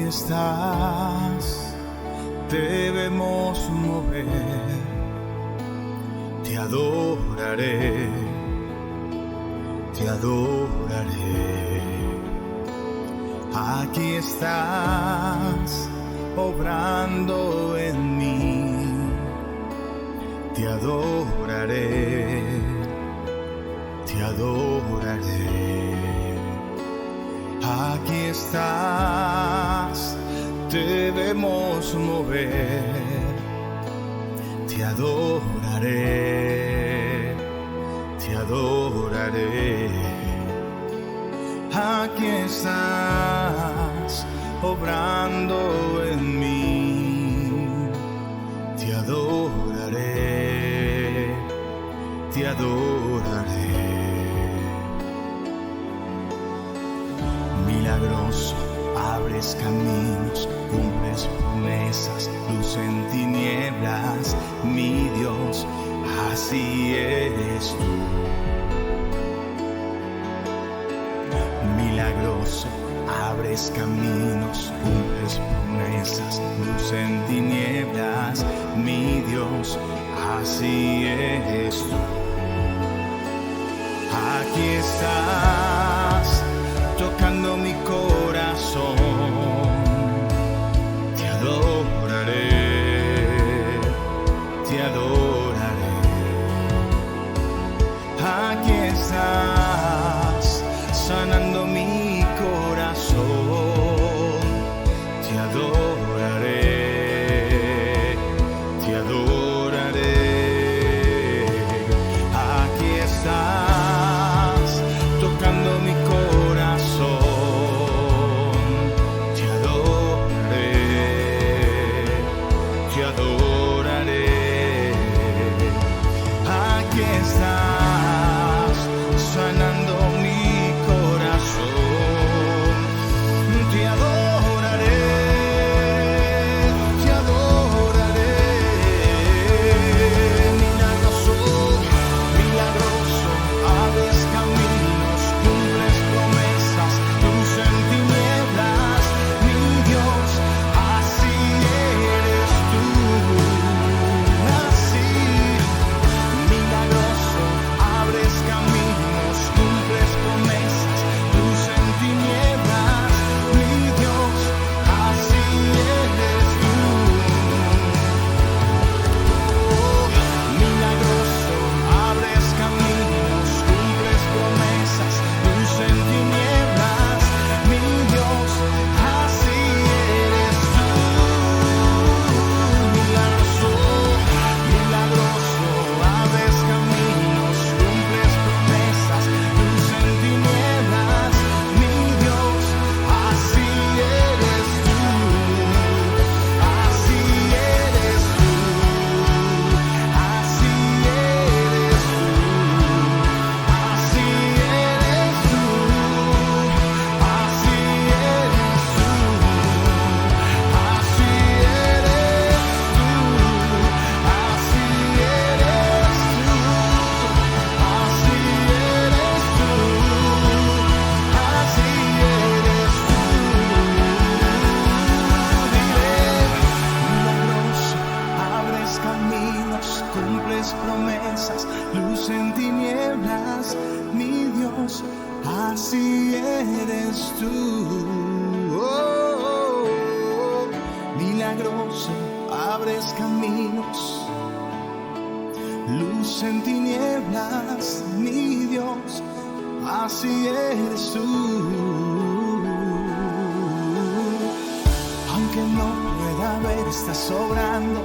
estás, debemos mover. Te adoraré, te adoraré. Aquí estás, obrando en mí. Te adoraré, te adoraré. Aquí estás, debemos mover. Te adoraré, te adoraré. Aquí estás, obrando en mí. Te adoraré, te adoraré. Milagroso, abres caminos, cumples promesas, luz en tinieblas, mi Dios, así eres tú. Milagroso, abres caminos, cumples promesas, luz en tinieblas, mi Dios, así eres tú. Aquí estás, tocando mi corazón. Te adoraré, te adoraré. Aquí estás, sanando mi corazón. Te adoraré, te adoraré. Aquí estás, tocando mi corazón. Te adoraré, te adoraré. Aquí estás, sanando mi corazón. Te adoraré, te adoraré. Milagroso, milagroso, abres caminos, cumples promesas, luz en tinieblas, mi Dios, así eres tú. Así, milagroso, abres caminos, cumples promesas, luz en tinieblas, mi Dios, así eres tú. Milagroso, abres caminos, cumples promesas, luz en tinieblas, mi Dios, así eres tú. Milagroso, milagroso, abres caminos, cumples promesas, luz en tinieblas, mi Dios, así eres tú. Así eres tú, así eres tú, así eres tú, así eres tú, así eres tú, así eres tú, así eres tú, así eres tú. Milagroso, abres caminos, cumples promesas, luz en tinieblas, mi Dios, así eres tú. Milagroso, abres caminos, luz en tinieblas, mi Dios, así eres tú. Aunque no pueda ver, estás sobrando.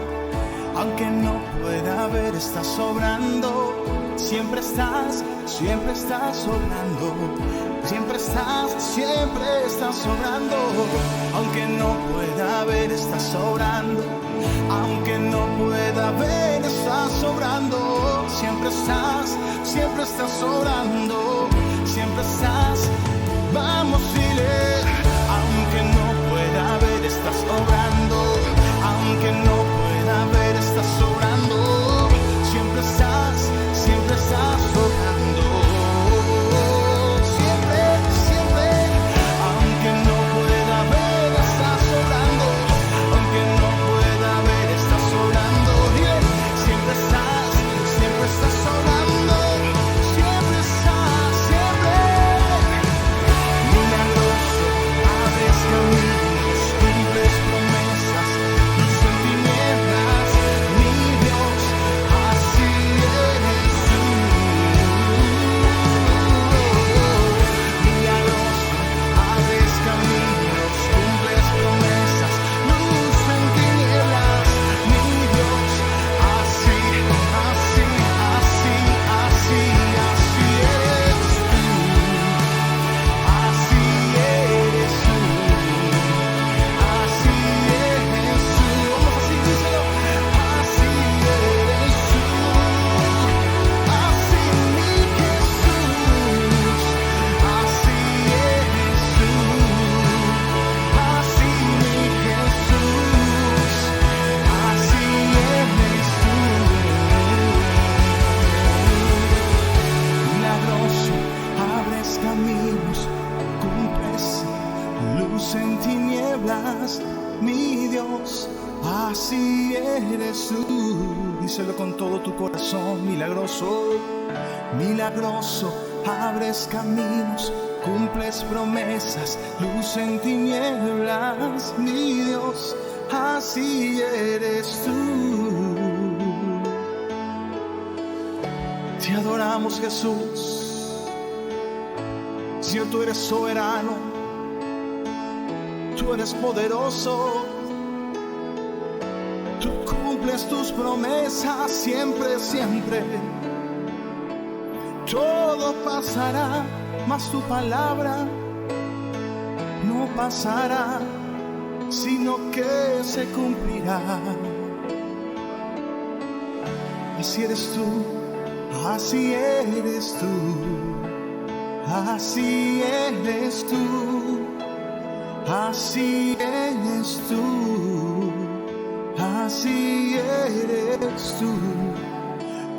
Aunque no pueda ver, estás sobrando. Siempre estás sobrando. Siempre estás sobrando. Aunque no pueda ver, estás sobrando. Aunque no pueda ver, estás sobrando. Siempre estás sobrando. Siempre estás, vamos, dile. Aunque no pueda ver, estás sobrando. Aunque no pueda ver, estás sobrando. Siempre estás sobrando. Siempre, aunque no pueda ver, estás sobrando. Dios, así eres tú. Díselo con todo tu corazón. Milagroso, milagroso, abres caminos, cumples promesas, luz en tinieblas. Mi Dios, así eres tú. Te adoramos, Jesús. Señor, tú eres soberano, tú eres poderoso, tú cumples tus promesas siempre, siempre. Todo pasará, mas tu palabra no pasará, sino que se cumplirá. Así eres tú, así eres tú, así eres tú, así eres tú, así eres tú,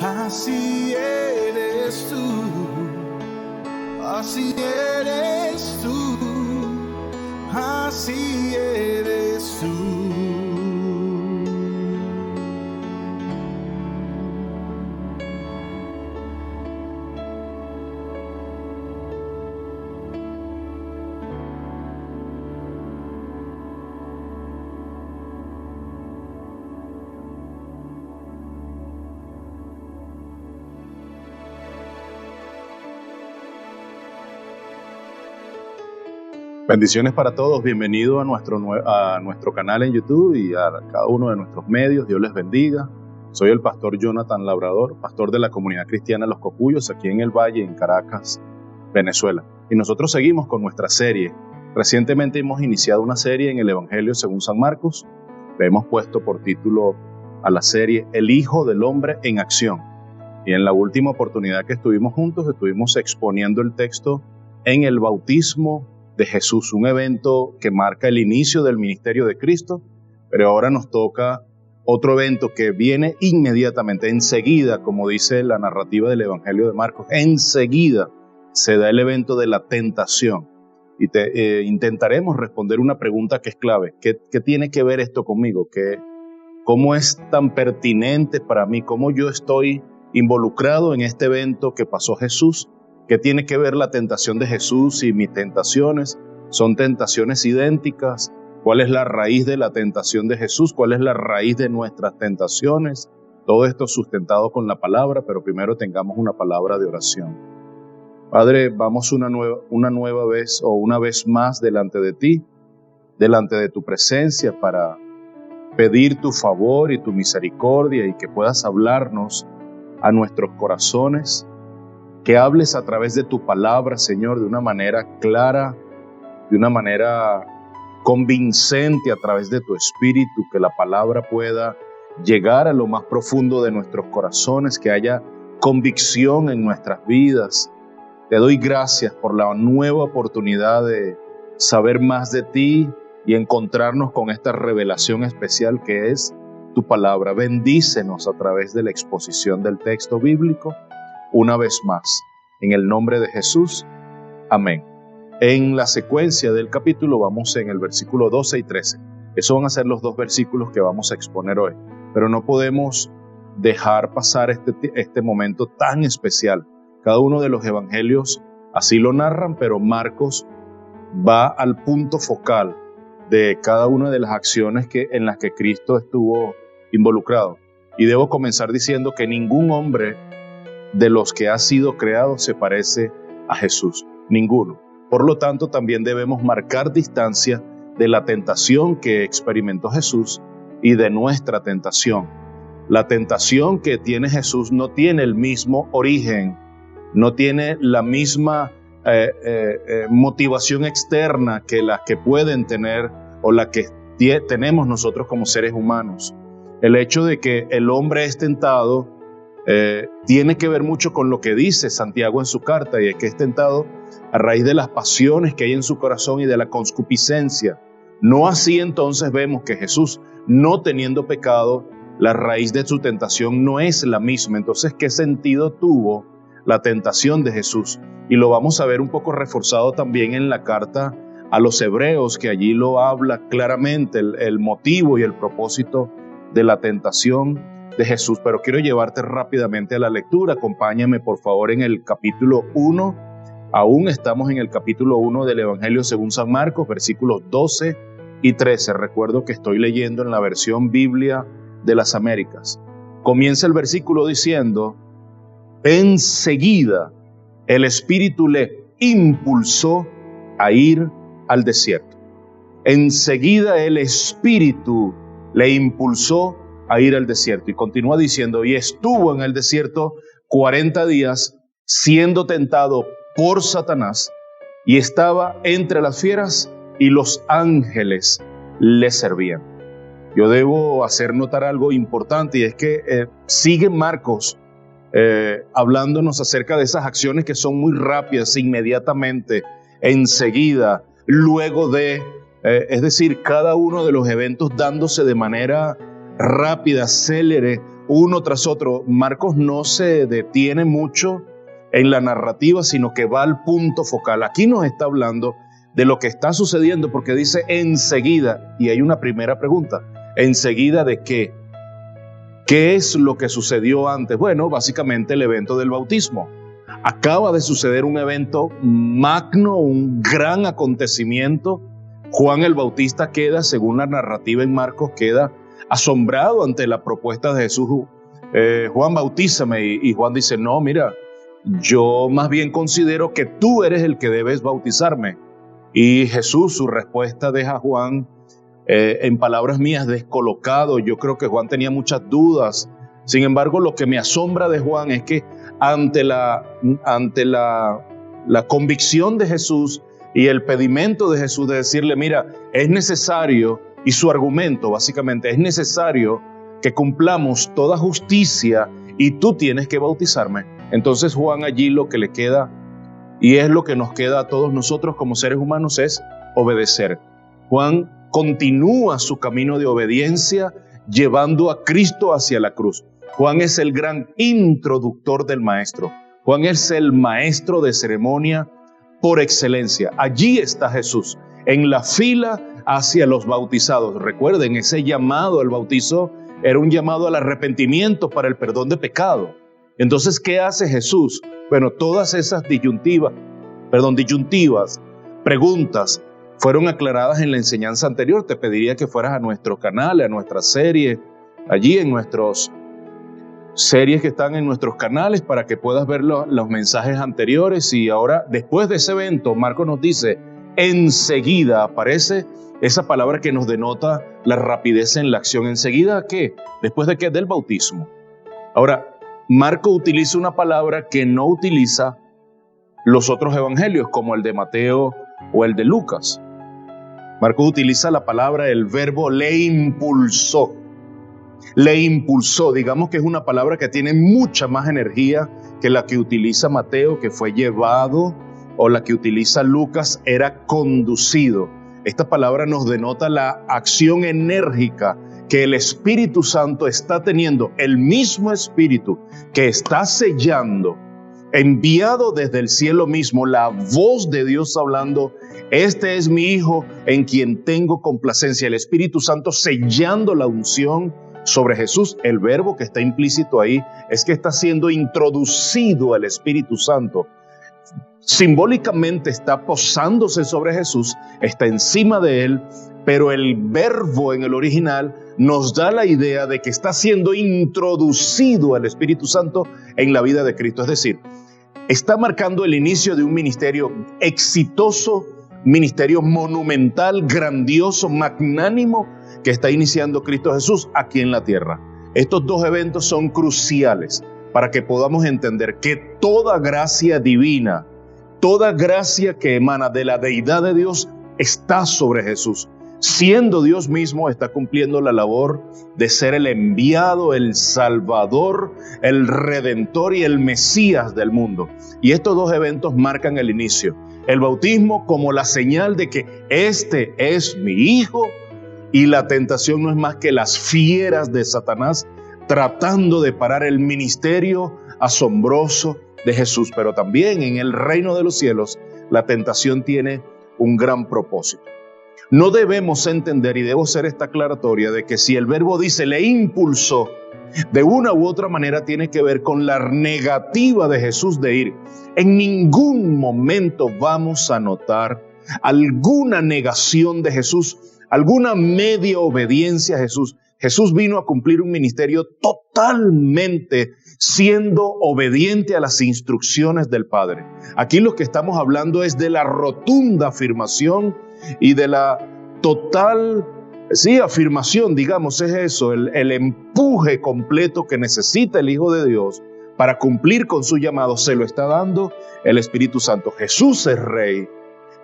así eres tú, así eres tú, así eres tú. Bendiciones para todos, bienvenido a nuestro canal en YouTube y a cada uno de nuestros medios. Dios les bendiga. Soy el pastor Jonathan Labrador, pastor de la comunidad cristiana Los Copullos, aquí en el Valle, en Caracas, Venezuela. Y nosotros seguimos con nuestra serie. Recientemente hemos iniciado una serie en el Evangelio según San Marcos. Le hemos puesto por título a la serie El Hijo del Hombre en Acción. Y en la última oportunidad que estuvimos juntos, estuvimos exponiendo el texto en el bautismo de Jesús, un evento que marca el inicio del ministerio de Cristo, pero ahora nos toca otro evento que viene inmediatamente, enseguida, como dice la narrativa del Evangelio de Marcos, enseguida se da el evento de la tentación. Y intentaremos responder una pregunta que es clave. ¿Qué tiene que ver esto conmigo? ¿Cómo es tan pertinente para mí? ¿Cómo yo estoy involucrado en este evento que pasó Jesús? ¿Qué tiene que ver la tentación de Jesús y mis tentaciones? ¿Son tentaciones idénticas? ¿Cuál es la raíz de la tentación de Jesús? ¿Cuál es la raíz de nuestras tentaciones? Todo esto sustentado con la palabra, pero primero tengamos una palabra de oración. Padre, vamos una nueva vez o una vez más delante de ti, delante de tu presencia para pedir tu favor y tu misericordia y que puedas hablarnos a nuestros corazones. Que hables a través de tu palabra, Señor, de una manera clara, de una manera convincente a través de tu espíritu, que la palabra pueda llegar a lo más profundo de nuestros corazones, que haya convicción en nuestras vidas. Te doy gracias por la nueva oportunidad de saber más de ti y encontrarnos con esta revelación especial que es tu palabra. Bendícenos a través de la exposición del texto bíblico. Una vez más, en el nombre de Jesús, amén. En la secuencia del capítulo vamos en el versículo 12 y 13. Esos van a ser los dos versículos que vamos a exponer hoy. Pero no podemos dejar pasar este momento tan especial. Cada uno de los evangelios así lo narran, pero Marcos va al punto focal de cada una de las acciones en las que Cristo estuvo involucrado. Y debo comenzar diciendo que ningún hombre de los que ha sido creado se parece a Jesús, ninguno. Por lo tanto, también debemos marcar distancia de la tentación que experimentó Jesús y de nuestra tentación. La tentación que tiene Jesús no tiene el mismo origen, no tiene la misma motivación externa que las que pueden tener o la que tenemos nosotros como seres humanos. El hecho de que el hombre es tentado tiene que ver mucho con lo que dice Santiago en su carta, y es que es tentado a raíz de las pasiones que hay en su corazón y de la concupiscencia. No así entonces vemos que Jesús, no teniendo pecado, la raíz de su tentación no es la misma. Entonces, ¿qué sentido tuvo la tentación de Jesús? Y lo vamos a ver un poco reforzado también en la carta a los hebreos, que allí lo habla claramente, el motivo y el propósito de la tentación de Jesús. Pero quiero llevarte rápidamente a la lectura. Acompáñame por favor en el capítulo 1. Aún estamos en el capítulo 1 del Evangelio según San Marcos, versículos 12 y 13. Recuerdo que estoy leyendo en la versión Biblia de las Américas. Comienza el versículo diciendo: enseguida el Espíritu le impulsó a ir al desierto. Enseguida el Espíritu le impulsó a ir al desierto. Y continúa diciendo: y estuvo en el desierto 40 días siendo tentado por Satanás, y estaba entre las fieras, y los ángeles le servían. Yo debo hacer notar algo importante, y es que sigue Marcos hablándonos acerca de esas acciones que son muy rápidas, inmediatamente, enseguida, luego de, es decir, cada uno de los eventos dándose de manera rápida, célere, uno tras otro. Marcos no se detiene mucho en la narrativa, sino que va al punto focal. Aquí nos está hablando de lo que está sucediendo, porque dice enseguida, y hay una primera pregunta: ¿enseguida de qué? ¿Qué es lo que sucedió antes? Bueno, básicamente el evento del bautismo. Acaba de suceder un evento magno, un gran acontecimiento. Juan el Bautista queda, según la narrativa en Marcos, queda asombrado ante la propuesta de Jesús. Juan, bautízame. Y Juan dice: no, mira, yo más bien considero que tú eres el que debes bautizarme. Y Jesús, su respuesta deja a Juan, en palabras mías, descolocado. Yo creo que Juan tenía muchas dudas. Sin embargo, lo que me asombra de Juan es que ante la convicción de Jesús y el pedimento de Jesús de decirle: mira, es necesario, y su argumento básicamente, es necesario que cumplamos toda justicia y tú tienes que bautizarme. Entonces Juan allí lo que le queda, y es lo que nos queda a todos nosotros como seres humanos, es obedecer. Juan continúa su camino de obediencia llevando a Cristo hacia la cruz. Juan es el gran introductor del maestro. Juan es el maestro de ceremonia por excelencia. Allí está Jesús, en la fila hacia los bautizados. Recuerden, ese llamado al bautizo era un llamado al arrepentimiento para el perdón de pecado. Entonces, ¿qué hace Jesús? Bueno, todas esas disyuntivas, preguntas, fueron aclaradas en la enseñanza anterior. Te pediría que fueras a nuestro canal, a nuestra serie, allí en nuestras series que están en nuestros canales, para que puedas ver los mensajes anteriores. Y ahora, después de ese evento, Marcos nos dice: enseguida aparece esa palabra que nos denota la rapidez en la acción. ¿Enseguida qué? ¿Después de qué? Del bautismo. Ahora, Marcos utiliza una palabra que no utiliza los otros evangelios, como el de Mateo o el de Lucas. Marcos utiliza la palabra, el verbo le impulsó. Le impulsó, digamos que es una palabra que tiene mucha más energía que la que utiliza Mateo, que fue llevado, o la que utiliza Lucas, era conducido. Esta palabra nos denota la acción enérgica que el Espíritu Santo está teniendo, el mismo Espíritu que está sellando, enviado desde el cielo mismo, la voz de Dios hablando: este es mi Hijo en quien tengo complacencia. El Espíritu Santo sellando la unción sobre Jesús. El verbo que está implícito ahí es que está siendo introducido el Espíritu Santo. Simbólicamente está posándose sobre Jesús, está encima de él, pero el verbo en el original nos da la idea de que está siendo introducido el Espíritu Santo en la vida de Cristo. Es decir, está marcando el inicio de un ministerio exitoso, ministerio monumental, grandioso, magnánimo, que está iniciando Cristo Jesús aquí en la tierra. Estos dos eventos son cruciales para que podamos entender que toda gracia divina, toda gracia que emana de la deidad de Dios está sobre Jesús. Siendo Dios mismo, está cumpliendo la labor de ser el enviado, el Salvador, el Redentor y el Mesías del mundo. Y estos dos eventos marcan el inicio. El bautismo como la señal de que este es mi Hijo, y la tentación no es más que las fieras de Satanás tratando de parar el ministerio asombroso de Jesús. Pero también en el reino de los cielos la tentación tiene un gran propósito. No debemos entender, y debo ser esta aclaratoria, de que si el verbo dice le impulsó, de una u otra manera tiene que ver con la negativa de Jesús de ir. En ningún momento vamos a notar alguna negación de Jesús, alguna media obediencia a Jesús. Jesús vino a cumplir un ministerio totalmente siendo obediente a las instrucciones del Padre. Aquí lo que estamos hablando es de la rotunda afirmación y de la total afirmación, digamos, es eso, el empuje completo que necesita el Hijo de Dios para cumplir con su llamado. Se lo está dando el Espíritu Santo. Jesús es Rey,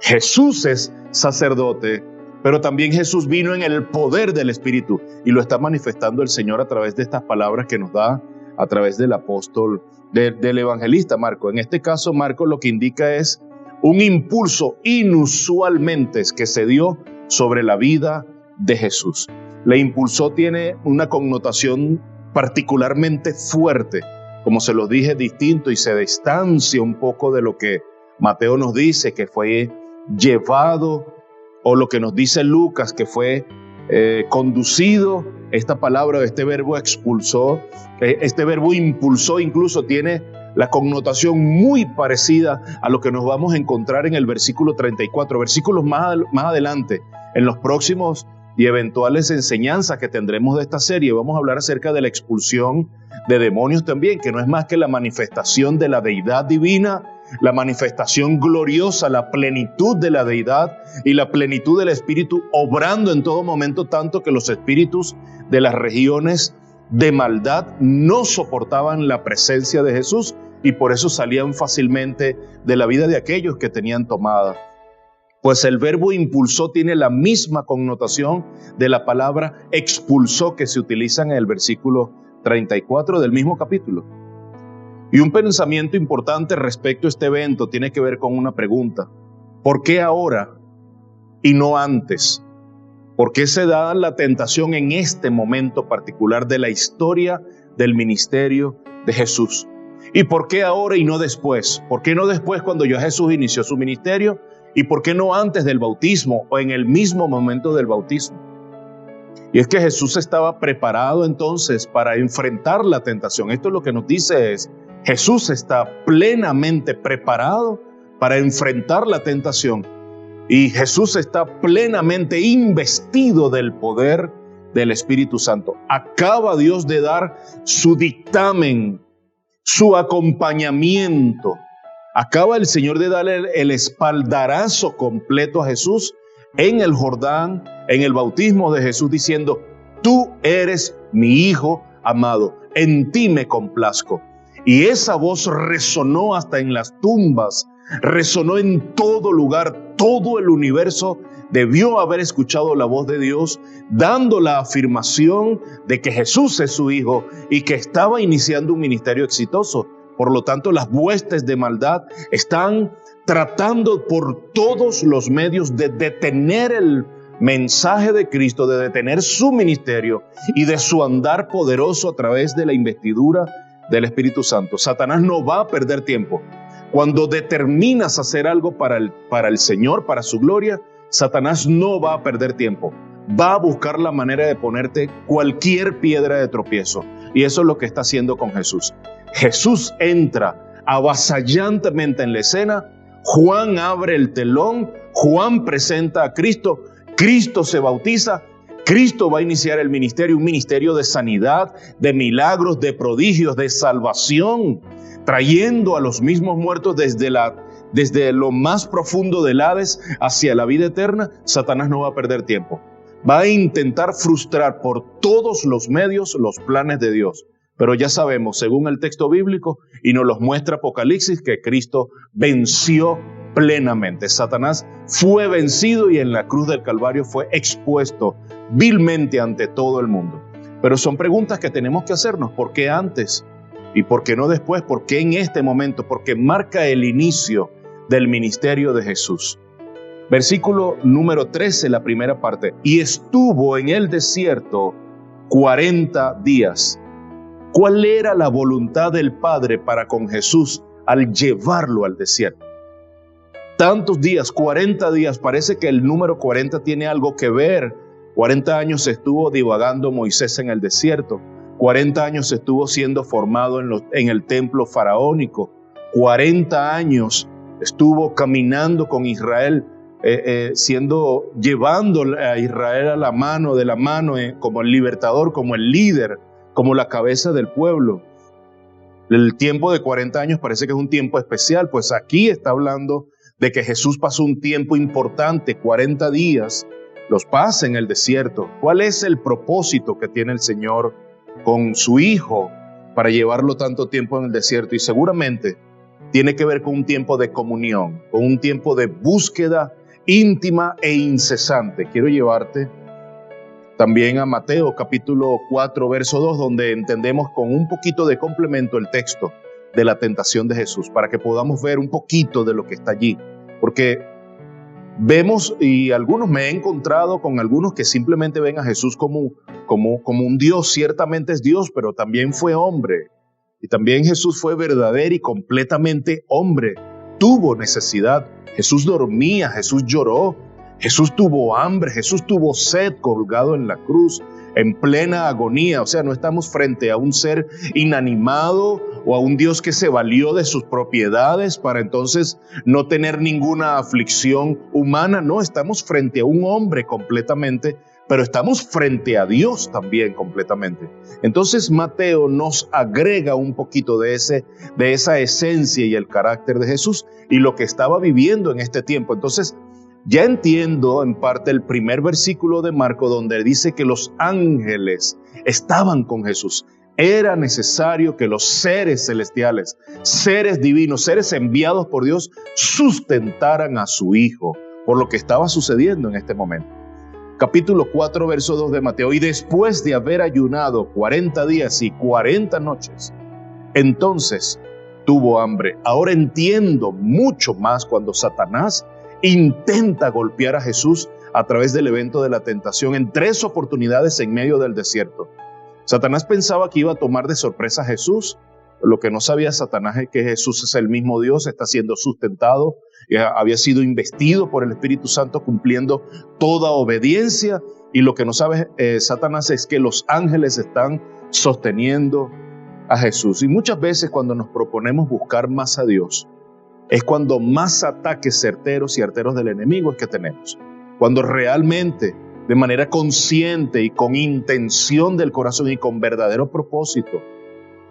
Jesús es sacerdote, pero también Jesús vino en el poder del Espíritu y lo está manifestando el Señor a través de estas palabras que nos da a través del apóstol, del evangelista Marco. En este caso, Marco lo que indica es un impulso inusualmente que se dio sobre la vida de Jesús. Le impulsó tiene una connotación particularmente fuerte, como se los dije, distinto, y se distancia un poco de lo que Mateo nos dice que fue llevado, o lo que nos dice Lucas que fue conducido. Esta palabra, este verbo expulsó, este verbo impulsó incluso tiene la connotación muy parecida a lo que nos vamos a encontrar en el versículo 34, versículos más adelante, en los próximos y eventuales enseñanzas que tendremos de esta serie. Vamos a hablar acerca de la expulsión de demonios también, que no es más que la manifestación de la deidad divina, la manifestación gloriosa, la plenitud de la deidad y la plenitud del Espíritu obrando en todo momento, tanto que los espíritus de las regiones de maldad no soportaban la presencia de Jesús y por eso salían fácilmente de la vida de aquellos que tenían tomada. Pues el verbo impulsó tiene la misma connotación de la palabra expulsó que se utiliza en el versículo 34 del mismo capítulo. Y un pensamiento importante respecto a este evento tiene que ver con una pregunta: ¿por qué ahora y no antes? ¿Por qué se da la tentación en este momento particular de la historia del ministerio de Jesús? ¿Y por qué ahora y no después? ¿Por qué no después cuando ya Jesús inició su ministerio? ¿Y por qué no antes del bautismo o en el mismo momento del bautismo? Y es que Jesús estaba preparado entonces para enfrentar la tentación. Esto es lo que nos dice es: Jesús está plenamente preparado para enfrentar la tentación y Jesús está plenamente investido del poder del Espíritu Santo. Acaba Dios de dar su dictamen, su acompañamiento. Acaba el Señor de darle el espaldarazo completo a Jesús en el Jordán, en el bautismo de Jesús, diciendo: tú eres mi Hijo amado, en ti me complazco. Y esa voz resonó hasta en las tumbas, resonó en todo lugar. Todo el universo debió haber escuchado la voz de Dios, dando la afirmación de que Jesús es su Hijo y que estaba iniciando un ministerio exitoso. Por lo tanto, las huestes de maldad están tratando por todos los medios de detener el mensaje de Cristo, de detener su ministerio y de su andar poderoso a través de la investidura del Espíritu Santo. Satanás no va a perder tiempo. Cuando determinas hacer algo para el Señor, para su gloria, Satanás no va a perder tiempo. Va a buscar la manera de ponerte cualquier piedra de tropiezo. Y eso es lo que está haciendo con Jesús. Jesús entra avasallantemente en la escena. Juan abre el telón. Juan presenta a Cristo. Cristo se bautiza. Cristo va a iniciar el ministerio, un ministerio de sanidad, de milagros, de prodigios, de salvación, trayendo a los mismos muertos desde lo más profundo del Hades hacia la vida eterna. Satanás no va a perder tiempo. Va a intentar frustrar por todos los medios los planes de Dios. Pero ya sabemos, según el texto bíblico, y nos los muestra Apocalipsis, que Cristo venció plenamente. Satanás fue vencido y en la cruz del Calvario fue expuesto vilmente ante todo el mundo. Pero son preguntas que tenemos que hacernos. ¿Por qué antes? ¿Y por qué no después? ¿Por qué en este momento? Porque marca el inicio del ministerio de Jesús. Versículo número 13, la primera parte. Y estuvo en el desierto 40 días. ¿Cuál era la voluntad del Padre para con Jesús al llevarlo al desierto? Tantos días, 40 días, parece que el número 40 tiene algo que ver. 40 años estuvo divagando Moisés en el desierto. 40 años estuvo siendo formado en el templo faraónico. 40 años estuvo caminando con Israel, llevando a Israel de la mano, como el libertador, como el líder, como la cabeza del pueblo. El tiempo de 40 años parece que es un tiempo especial, pues aquí está hablando de que Jesús pasó un tiempo importante, 40 días, los pasa en el desierto. ¿Cuál es el propósito que tiene el Señor con su Hijo para llevarlo tanto tiempo en el desierto? Y seguramente tiene que ver con un tiempo de comunión, con un tiempo de búsqueda íntima e incesante. Quiero llevarte también a Mateo capítulo 4, verso 2, donde entendemos con un poquito de complemento el texto de la tentación de Jesús, para que podamos ver un poquito de lo que está allí. Porque vemos, y me he encontrado con algunos que simplemente ven a Jesús como un Dios. Ciertamente es Dios, pero también fue hombre. Y también Jesús fue verdadero y completamente hombre. Tuvo necesidad. Jesús dormía, Jesús lloró, Jesús tuvo hambre, Jesús tuvo sed colgado en la cruz, en plena agonía. O sea, no estamos frente a un ser inanimado o a un Dios que se valió de sus propiedades para entonces no tener ninguna aflicción humana. No, estamos frente a un hombre completamente, pero estamos frente a Dios también completamente. Entonces Mateo nos agrega un poquito de esa esencia y el carácter de Jesús y lo que estaba viviendo en este tiempo. Entonces ya entiendo en parte el primer versículo de Marcos, donde dice que los ángeles estaban con Jesús. Era necesario que los seres celestiales, seres divinos, seres enviados por Dios, sustentaran a su Hijo por lo que estaba sucediendo en este momento. Capítulo 4, verso 2 de Mateo. Y después de haber ayunado 40 días y 40 noches, entonces tuvo hambre. Ahora entiendo mucho más cuando Satanás intenta golpear a Jesús a través del evento de la tentación en 3 oportunidades en medio del desierto. Satanás pensaba que iba a tomar de sorpresa a Jesús. Lo que no sabía Satanás es que Jesús es el mismo Dios, está siendo sustentado, había sido investido por el Espíritu Santo cumpliendo toda obediencia. Y lo que no sabe Satanás es que los ángeles están sosteniendo a Jesús. Y muchas veces cuando nos proponemos buscar más a Dios, es cuando más ataques certeros y arteros del enemigo es que tenemos. Cuando realmente, de manera consciente y con intención del corazón y con verdadero propósito,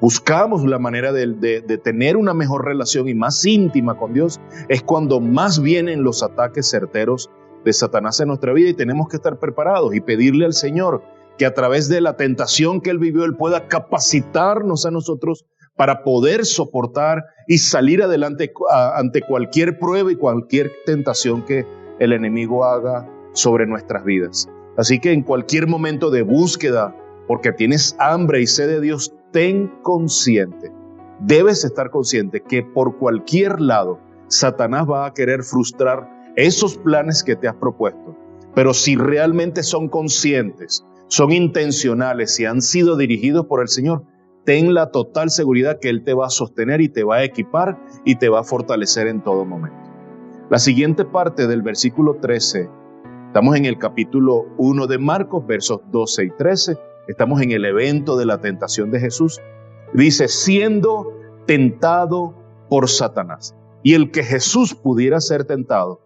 buscamos la manera de tener una mejor relación y más íntima con Dios, es cuando más vienen los ataques certeros de Satanás en nuestra vida, y tenemos que estar preparados y pedirle al Señor que a través de la tentación que Él vivió, Él pueda capacitarnos a nosotros para poder soportar y salir adelante ante cualquier prueba y cualquier tentación que el enemigo haga sobre nuestras vidas. Así que en cualquier momento de búsqueda, porque tienes hambre y sed de Dios, ten consciente, debes estar consciente que por cualquier lado Satanás va a querer frustrar esos planes que te has propuesto. Pero si realmente son conscientes, son intencionales y han sido dirigidos por el Señor, ten la total seguridad que Él te va a sostener y te va a equipar y te va a fortalecer en todo momento. La siguiente parte del versículo 13, estamos en el capítulo 1 de Marcos, versos 12 y 13, estamos en el evento de la tentación de Jesús. Dice, siendo tentado por Satanás. Y el que Jesús pudiera ser tentado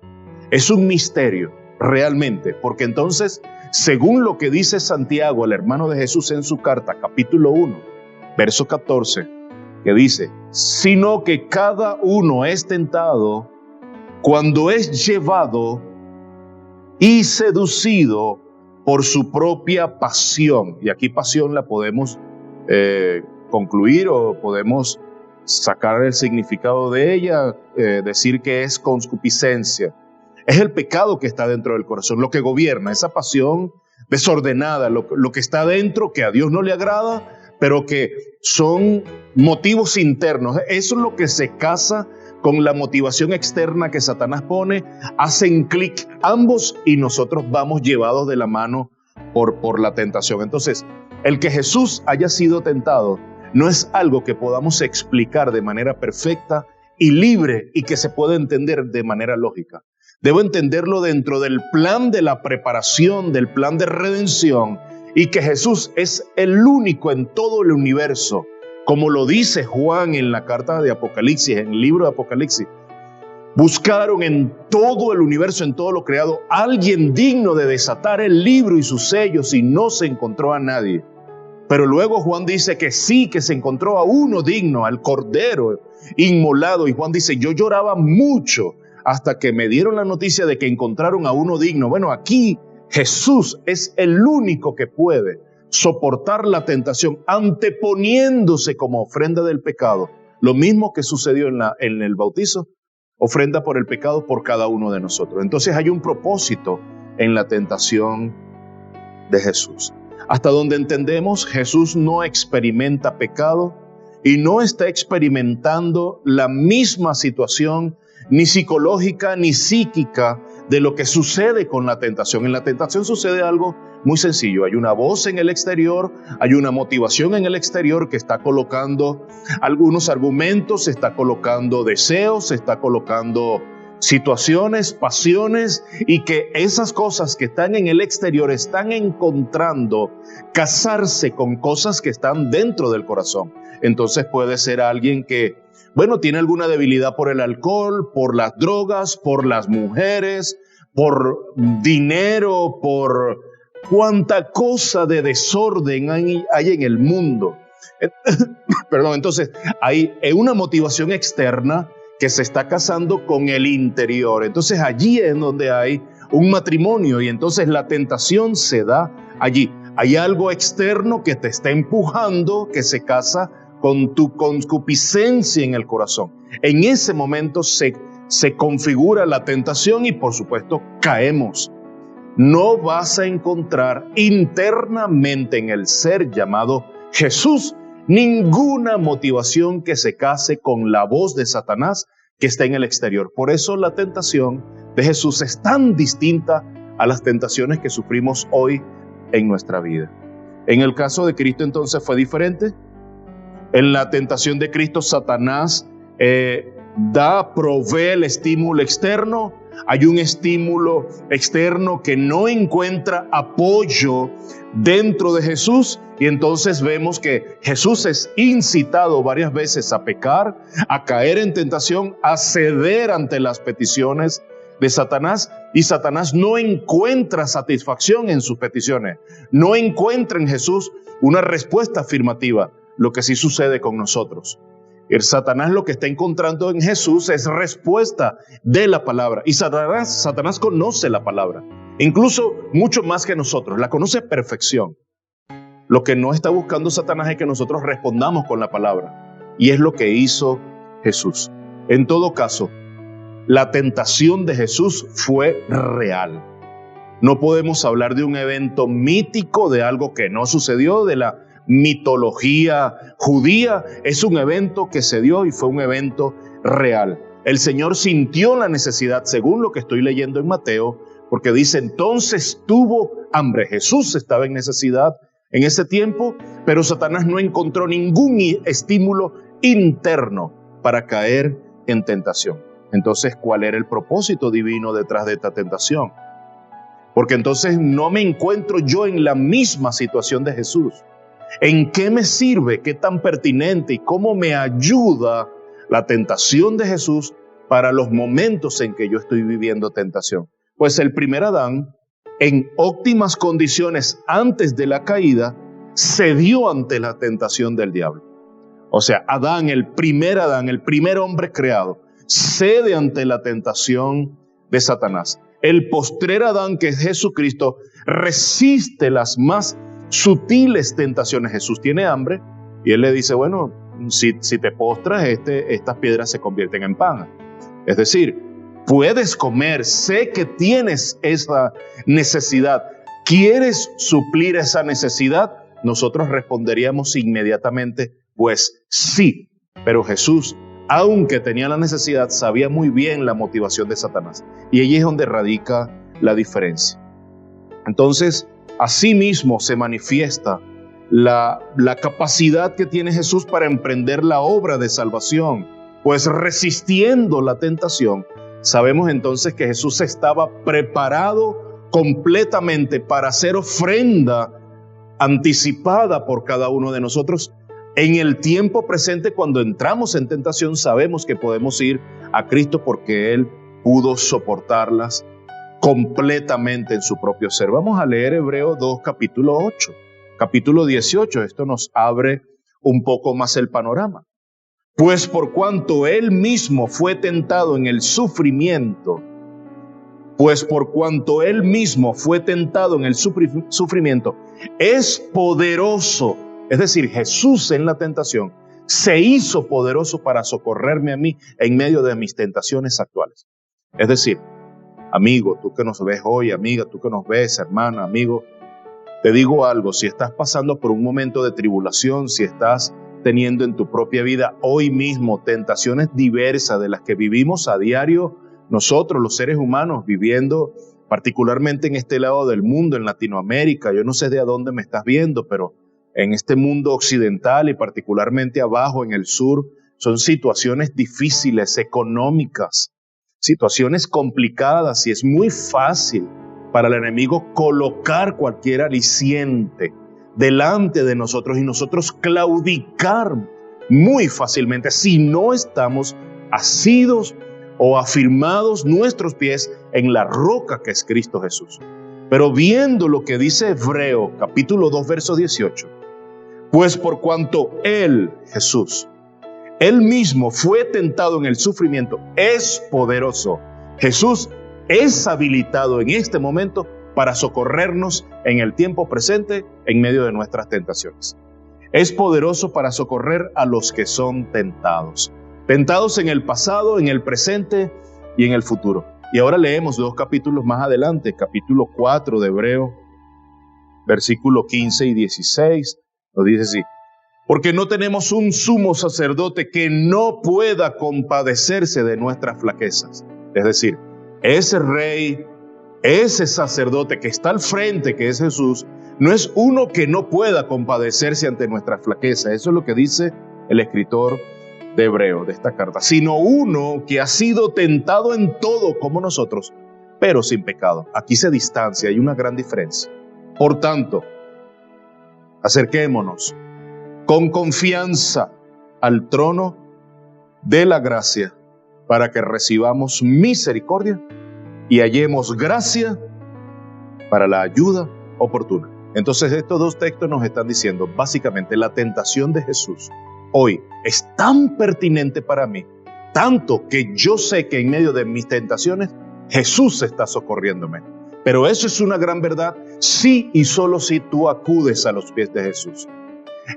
es un misterio realmente, porque entonces, según lo que dice Santiago, el hermano de Jesús en su carta, capítulo 1, verso 14, que dice, sino que cada uno es tentado cuando es llevado y seducido por su propia pasión. Y aquí pasión la podemos concluir o podemos sacar el significado de ella, decir que es concupiscencia. Es el pecado que está dentro del corazón, lo que gobierna, esa pasión desordenada, lo que está dentro, que a Dios no le agrada, pero que son motivos internos. Eso es lo que se casa con la motivación externa que Satanás pone, hacen clic ambos y nosotros vamos llevados de la mano por la tentación. Entonces, el que Jesús haya sido tentado no es algo que podamos explicar de manera perfecta y libre y que se puede entender de manera lógica. Debo entenderlo dentro del plan de la preparación, del plan de redención, y que Jesús es el único en todo el universo, como lo dice Juan en la carta de Apocalipsis, en el libro de Apocalipsis. Buscaron en todo el universo, en todo lo creado, alguien digno de desatar el libro y sus sellos, y no se encontró a nadie. Pero luego Juan dice que sí, que se encontró a uno digno, al Cordero inmolado. Y Juan dice, yo lloraba mucho hasta que me dieron la noticia de que encontraron a uno digno. Bueno, aquí Jesús es el único que puede soportar la tentación, anteponiéndose como ofrenda del pecado. Lo mismo que sucedió en el bautizo, ofrenda por el pecado por cada uno de nosotros. Entonces hay un propósito en la tentación de Jesús. Hasta donde entendemos, Jesús no experimenta pecado y no está experimentando la misma situación ni psicológica ni psíquica de lo que sucede con la tentación. En la tentación sucede algo muy sencillo. Hay una voz en el exterior, hay una motivación en el exterior que está colocando algunos argumentos, se está colocando deseos, se está colocando situaciones, pasiones, y que esas cosas que están en el exterior están encontrando casarse con cosas que están dentro del corazón. Entonces puede ser alguien que, bueno, tiene alguna debilidad por el alcohol, por las drogas, por las mujeres, por dinero, por cuánta cosa de desorden hay en el mundo. Perdón, entonces hay una motivación externa que se está casando con el interior. Entonces allí es donde hay un matrimonio, y entonces la tentación se da allí. Hay algo externo que te está empujando, que se casa con tu concupiscencia en el corazón. En ese momento se configura la tentación y por supuesto caemos. No vas a encontrar internamente en el ser llamado Jesús ninguna motivación que se case con la voz de Satanás que está en el exterior. Por eso la tentación de Jesús es tan distinta a las tentaciones que sufrimos hoy en nuestra vida. En el caso de Cristo entonces fue diferente. En la tentación de Cristo, Satanás provee el estímulo externo. Hay un estímulo externo que no encuentra apoyo dentro de Jesús, y entonces vemos que Jesús es incitado varias veces a pecar, a caer en tentación, a ceder ante las peticiones de Satanás, y Satanás no encuentra satisfacción en sus peticiones, no encuentra en Jesús una respuesta afirmativa, lo que sí sucede con nosotros. El Satanás lo que está encontrando en Jesús es respuesta de la palabra. Y Satanás conoce la palabra, incluso mucho más que nosotros, la conoce a perfección. Lo que no está buscando Satanás es que nosotros respondamos con la palabra. Y es lo que hizo Jesús. En todo caso, la tentación de Jesús fue real. No podemos hablar de un evento mítico, de algo que no sucedió, de la mitología judía. Es un evento que se dio y fue un evento real. El Señor sintió la necesidad, según lo que estoy leyendo en Mateo, porque dice, entonces tuvo hambre. Jesús estaba en necesidad en ese tiempo, pero Satanás no encontró ningún estímulo interno para caer en tentación. Entonces, ¿cuál era el propósito divino detrás de esta tentación? Porque entonces no me encuentro yo en la misma situación de Jesús. ¿En qué me sirve? ¿Qué tan pertinente y cómo me ayuda la tentación de Jesús para los momentos en que yo estoy viviendo tentación? Pues el primer Adán, en óptimas condiciones antes de la caída, cedió ante la tentación del diablo. O sea, Adán, el primer hombre creado, cede ante la tentación de Satanás. El postrer Adán, que es Jesucristo, resiste las más sutiles tentaciones. Jesús tiene hambre y él le dice, bueno, si te postras, estas piedras se convierten en pan. Es decir, puedes comer, sé que tienes esa necesidad, ¿quieres suplir esa necesidad? Nosotros responderíamos inmediatamente, pues sí. Pero Jesús, aunque tenía la necesidad, sabía muy bien la motivación de Satanás. Y allí es donde radica la diferencia. Entonces, asimismo se manifiesta la capacidad que tiene Jesús para emprender la obra de salvación. Pues resistiendo la tentación, sabemos entonces que Jesús estaba preparado completamente para hacer ofrenda anticipada por cada uno de nosotros. En el tiempo presente, cuando entramos en tentación, sabemos que podemos ir a Cristo porque Él pudo soportarlas completamente en su propio ser. Vamos a leer Hebreos 2, capítulo 8, capítulo 18. Esto nos abre un poco más el panorama. Pues por cuanto Él mismo fue tentado en el sufrimiento, es poderoso. Es decir, Jesús en la tentación se hizo poderoso para socorrerme a mí en medio de mis tentaciones actuales. Es decir, amigo, tú que nos ves hoy, amiga, tú que nos ves, hermana, amigo, te digo algo: si estás pasando por un momento de tribulación, si estás teniendo en tu propia vida hoy mismo tentaciones diversas de las que vivimos a diario nosotros, los seres humanos, viviendo particularmente en este lado del mundo, en Latinoamérica, yo no sé de a dónde me estás viendo, pero en este mundo occidental y particularmente abajo en el sur, son situaciones difíciles, económicas, situaciones complicadas, y es muy fácil para el enemigo colocar cualquier aliciente delante de nosotros y nosotros claudicar muy fácilmente si no estamos asidos o afirmados nuestros pies en la roca que es Cristo Jesús. Pero viendo lo que dice Hebreo capítulo 2 verso 18, pues por cuanto Él, Jesús, Él mismo fue tentado en el sufrimiento, es poderoso. Jesús es habilitado en este momento para socorrernos en el tiempo presente en medio de nuestras tentaciones. Es poderoso para socorrer a los que son tentados. Tentados en el pasado, en el presente y en el futuro. Y ahora leemos 2 capítulos más adelante, capítulo 4 de Hebreo, versículo 15 y 16, nos dice así: porque no tenemos un sumo sacerdote que no pueda compadecerse de nuestras flaquezas. Es decir, ese rey, ese sacerdote que está al frente, que es Jesús, no es uno que no pueda compadecerse ante nuestras flaquezas. Eso es lo que dice el escritor de Hebreo, de esta carta, sino uno que ha sido tentado en todo como nosotros, pero sin pecado. Aquí se distancia, hay una gran diferencia. Por tanto, acerquémonos con confianza al trono de la gracia para que recibamos misericordia y hallemos gracia para la ayuda oportuna. Entonces estos dos textos nos están diciendo básicamente la tentación de Jesús hoy es tan pertinente para mí, tanto que yo sé que en medio de mis tentaciones Jesús está socorriéndome. Pero eso es una gran verdad si y solo si tú acudes a los pies de Jesús.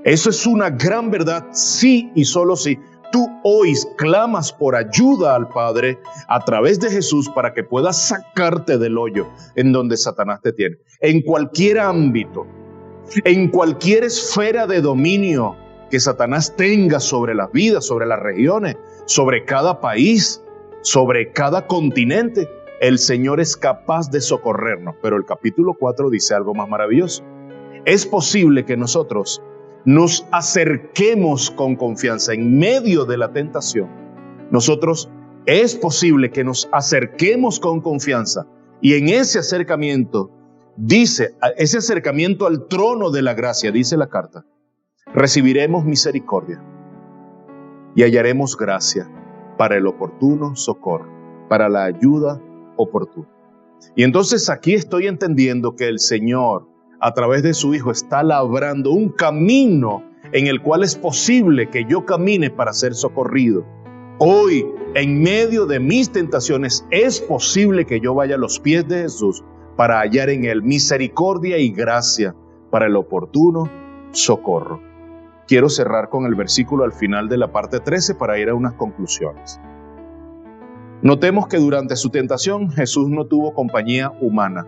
Eso es una gran verdad si y solo si tú hoy clamas por ayuda al Padre a través de Jesús para que pueda sacarte del hoyo en donde Satanás te tiene. En cualquier ámbito, en cualquier esfera de dominio que Satanás tenga sobre las vidas, sobre las regiones, sobre cada país, sobre cada continente, el Señor es capaz de socorrernos. Pero el capítulo 4 dice algo más maravilloso. Es posible que nosotros nos acerquemos con confianza en medio de la tentación. Es posible que nos acerquemos con confianza y en ese acercamiento, ese acercamiento al trono de la gracia, dice la carta, recibiremos misericordia y hallaremos gracia para el oportuno socorro, para la ayuda oportuna. Y entonces aquí estoy entendiendo que el Señor, a través de su Hijo, está labrando un camino en el cual es posible que yo camine para ser socorrido. Hoy, en medio de mis tentaciones, es posible que yo vaya a los pies de Jesús para hallar en Él misericordia y gracia para el oportuno socorro. Quiero cerrar con el versículo al final de la parte 13 para ir a unas conclusiones. Notemos que durante su tentación Jesús no tuvo compañía humana.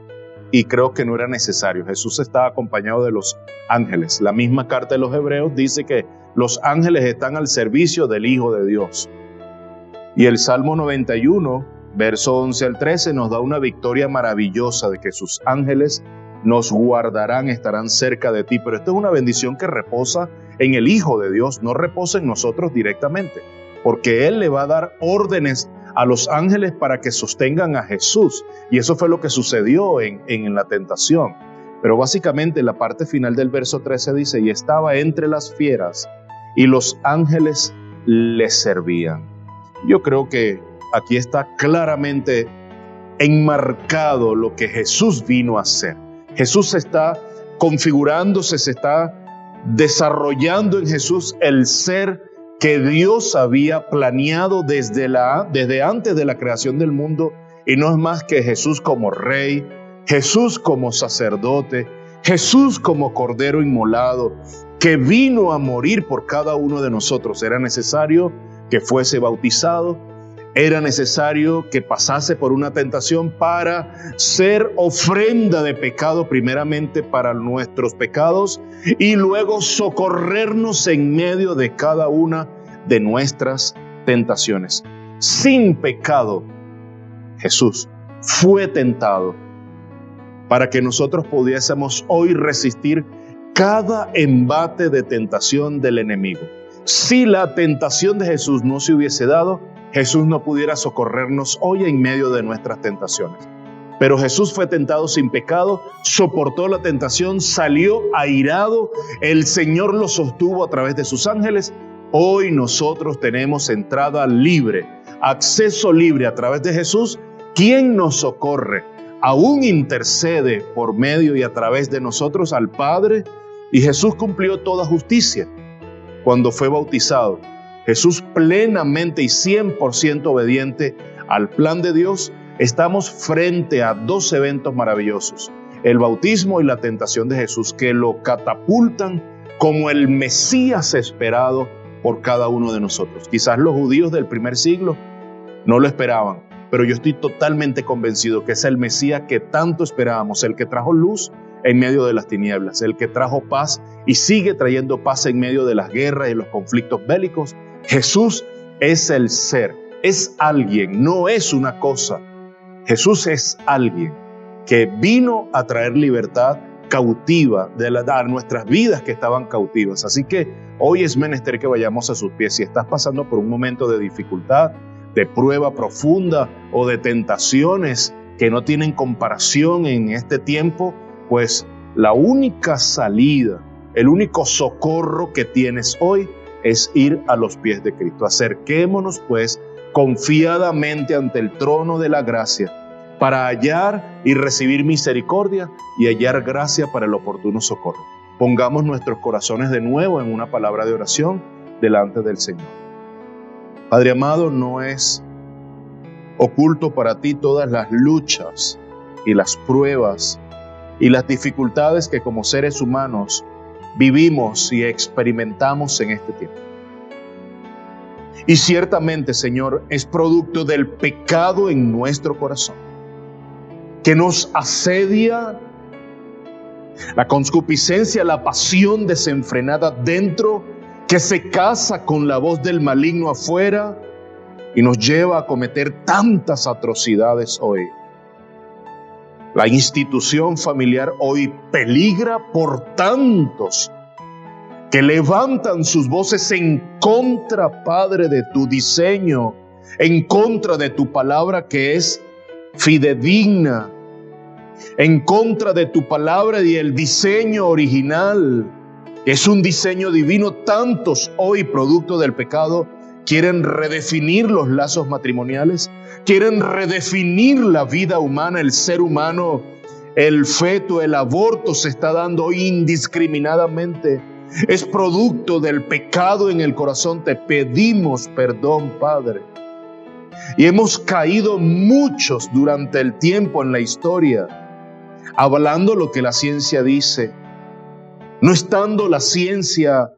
Y creo que no era necesario. Jesús estaba acompañado de los ángeles. La misma carta de los Hebreos dice que los ángeles están al servicio del Hijo de Dios. Y el Salmo 91, verso 11 al 13, nos da una victoria maravillosa de que sus ángeles nos guardarán, estarán cerca de ti. Pero esto es una bendición que reposa en el Hijo de Dios, no reposa en nosotros directamente. porque Él le va a dar órdenes a los ángeles para que sostengan a Jesús. Y eso fue lo que sucedió en la tentación. Pero básicamente la parte final del verso 13 dice, y estaba entre las fieras y los ángeles le servían. Yo creo que aquí está claramente enmarcado lo que Jesús vino a hacer. Jesús está configurándose, se está desarrollando en Jesús el ser que Dios había planeado desde antes de la creación del mundo, y no es más que Jesús como rey, Jesús como sacerdote, Jesús como cordero inmolado, que vino a morir por cada uno de nosotros. Era necesario que fuese bautizado, era necesario que pasase por una tentación para ser ofrenda de pecado, primeramente para nuestros pecados, y luego socorrernos en medio de cada una de nuestras tentaciones. Sin pecado, Jesús fue tentado para que nosotros pudiésemos hoy resistir cada embate de tentación del enemigo. Si la tentación de Jesús no se hubiese dado, Jesús no pudiera socorrernos hoy en medio de nuestras tentaciones. Pero Jesús fue tentado sin pecado, soportó la tentación, salió airado, el Señor lo sostuvo a través de sus ángeles. Hoy nosotros tenemos entrada libre, acceso libre a través de Jesús, quien nos socorre, aún intercede por medio y a través de nosotros al Padre. Y Jesús cumplió toda justicia cuando fue bautizado. Jesús plenamente y 100% obediente al plan de Dios. Estamos frente a dos eventos maravillosos: el bautismo y la tentación de Jesús, que lo catapultan como el Mesías esperado por cada uno de nosotros. Quizás los judíos del primer siglo no lo esperaban, pero yo estoy totalmente convencido que es el Mesías que tanto esperábamos, el que trajo luz en medio de las tinieblas, el que trajo paz y sigue trayendo paz en medio de las guerras y los conflictos bélicos. Jesús es el ser, es alguien, no es una cosa. Jesús es alguien que vino a traer libertad cautiva a nuestras vidas que estaban cautivas. Así que hoy es menester que vayamos a sus pies. Si estás pasando por un momento de dificultad, de prueba profunda o de tentaciones que no tienen comparación en este tiempo, pues la única salida, el único socorro que tienes hoy es ir a los pies de Cristo. Acerquémonos pues confiadamente ante el trono de la gracia para hallar y recibir misericordia y hallar gracia para el oportuno socorro. Pongamos nuestros corazones de nuevo en una palabra de oración delante del Señor. Padre amado, no es oculto para ti todas las luchas y las pruebas y las dificultades que como seres humanos vivimos y experimentamos en este tiempo. Y ciertamente, Señor, es producto del pecado en nuestro corazón, que nos asedia, la concupiscencia, la pasión desenfrenada dentro, que se casa con la voz del maligno afuera y nos lleva a cometer tantas atrocidades hoy. La institución familiar hoy peligra por tantos que levantan sus voces en contra, Padre, de tu diseño, en contra de tu palabra que es fidedigna, en contra de tu palabra y el diseño original. Es un diseño divino. Tantos hoy, producto del pecado, quieren redefinir los lazos matrimoniales, quieren redefinir la vida humana, el ser humano, el feto, el aborto se está dando hoy indiscriminadamente. Es producto del pecado en el corazón. Te pedimos perdón, Padre. Y hemos caído muchos durante el tiempo en la historia, hablando lo que la ciencia dice, no estando la ciencia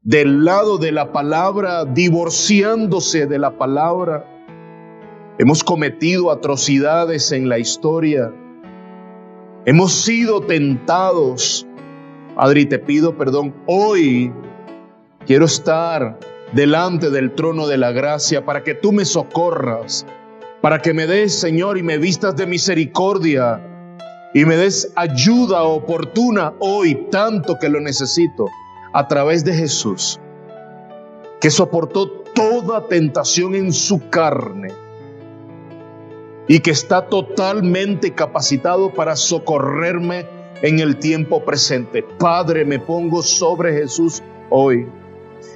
del lado de la palabra, divorciándose de la palabra. Hemos cometido atrocidades en la historia. Hemos sido tentados. Padre, y te pido perdón. Hoy quiero estar delante del trono de la gracia para que tú me socorras, para que me des, Señor, y me vistas de misericordia y me des ayuda oportuna hoy, tanto que lo necesito, a través de Jesús, que soportó toda tentación en su carne y que está totalmente capacitado para socorrerme en el tiempo presente. Padre, me pongo sobre Jesús hoy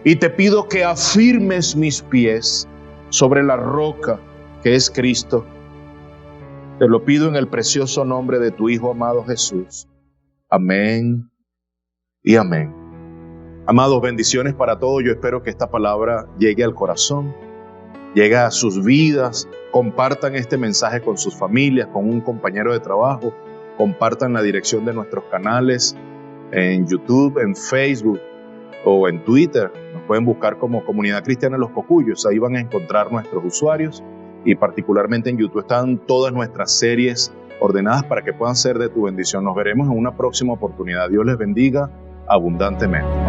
y te pido que afirmes mis pies sobre la roca que es Cristo. Te lo pido en el precioso nombre de tu Hijo amado Jesús. Amén y amén. Amados, bendiciones para todos. Yo espero que esta palabra llegue al corazón, llegue a sus vidas. Compartan este mensaje con sus familias, con un compañero de trabajo. Compartan la dirección de nuestros canales en YouTube, en Facebook o en Twitter. Nos pueden buscar como Comunidad Cristiana Los Cocuyos. Ahí van a encontrar nuestros usuarios y particularmente en YouTube están todas nuestras series ordenadas para que puedan ser de tu bendición. Nos veremos en una próxima oportunidad. Dios les bendiga abundantemente.